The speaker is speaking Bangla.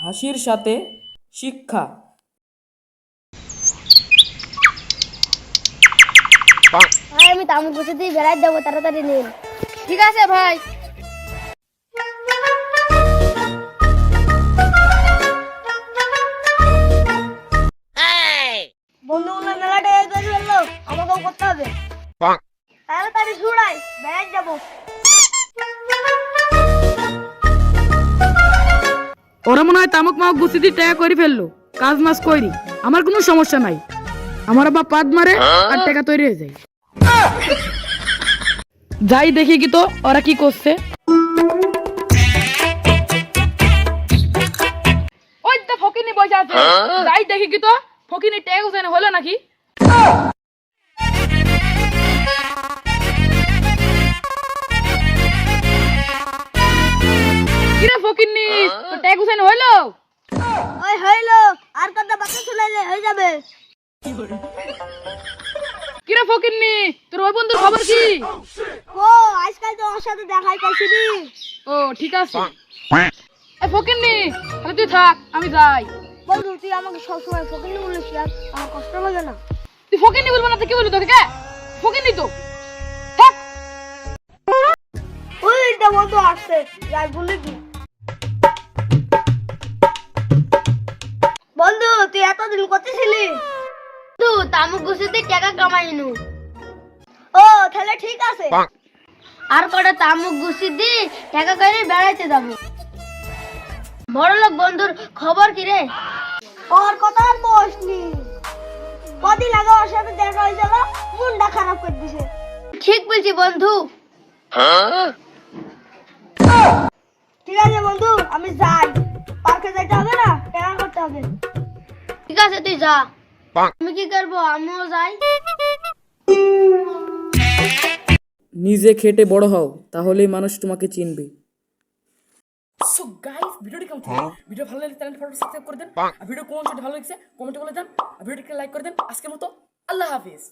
হাসির সাথে শিক্ষা। ভাই আমি তামুক গুছে দিয়ে বেড়াই যাবো, তাড়াতাড়ি নিন। ঠিক আছে ভাই। বন্ধুগুলো মেলাটা এই করে ফেললো, আমাকেও করতে হবে। তাড়াতাড়ি ছুড়াই, বেড়াই যাবো। ওরা মনে হয় তামুক মামুক গুছি দিয়ে টাকা করে ফেললো, কাজ মাস করি, আমার কোনো সমস্যা নাই। আমার আবার পাদ মারে আর টাকা তৈরি হয়ে যায়। যাই দেখি কি তো ওরা কি করছে। ওই তো ফকিনি বসে আছে, যাই দেখি কি তো ফকিনি টাকা গুছানো হলো নাকি। কিরে ফকিনি, তো টাকা গুছানো হলো? ওই হইলো, আর কত বাকি চলে হয়ে যাবে। কিরে ফকিনি, তোর ওই বন্ধুর খবর কি? ও আজকাল তো ওর সাথে দেখাই পাইছিনি। ও ঠিক আছে। এ ফকিনি, তাহলে তুই থাক, আমি যাই। বন্ধু তুই আমাকে সবসময় ফকিনি বলিস, আর আমার কষ্ট লাগে না। তুই ফকিনি বলবো না তো কি বলবো তোকে? কে ফকিনি তো থাক। ওই তো বন্ধু আসছে, যাই বলে কি। বন্ধু তুই এতদিন করতেছিলি? তুই তামুক গুছিতে টাকা কামাইনু। ও তাহলে ঠিক আছে, আর কটা তামুক গুছি দি টাকা করে বেড়াইতে যাবো। বড়লোক বন্ধুর খবর কি রে? ওর কথা আর বসনি, কদিন আগে ওর সাথে দেখা হয়ে গেল, মনটা খারাপ করে দিছে। ঠিক বলছি বন্ধু। ঠিক আছে বন্ধু, আমি যাই, পার্কে যাইতে হবে না, টাকা করতে হবে। ঠিক আছে তুই যা, আমি কি করবো, আমিও যাই। নিজে খেটে বড় হও, তাহলেই মানুষ তোমাকে চিনবে। সো গাইস, ভিডিওটি কেমন ছিল? ভিডিও ভালো লাগলে চ্যানেলটি ফলো সাবস্ক্রাইব করে দেন। আর ভিডিও কোন ভালো লাগছে কমেন্টে বলে দেন। আর ভিডিওটিকে লাইক করে দেন। আজকের মতো আল্লাহ হাফেজ।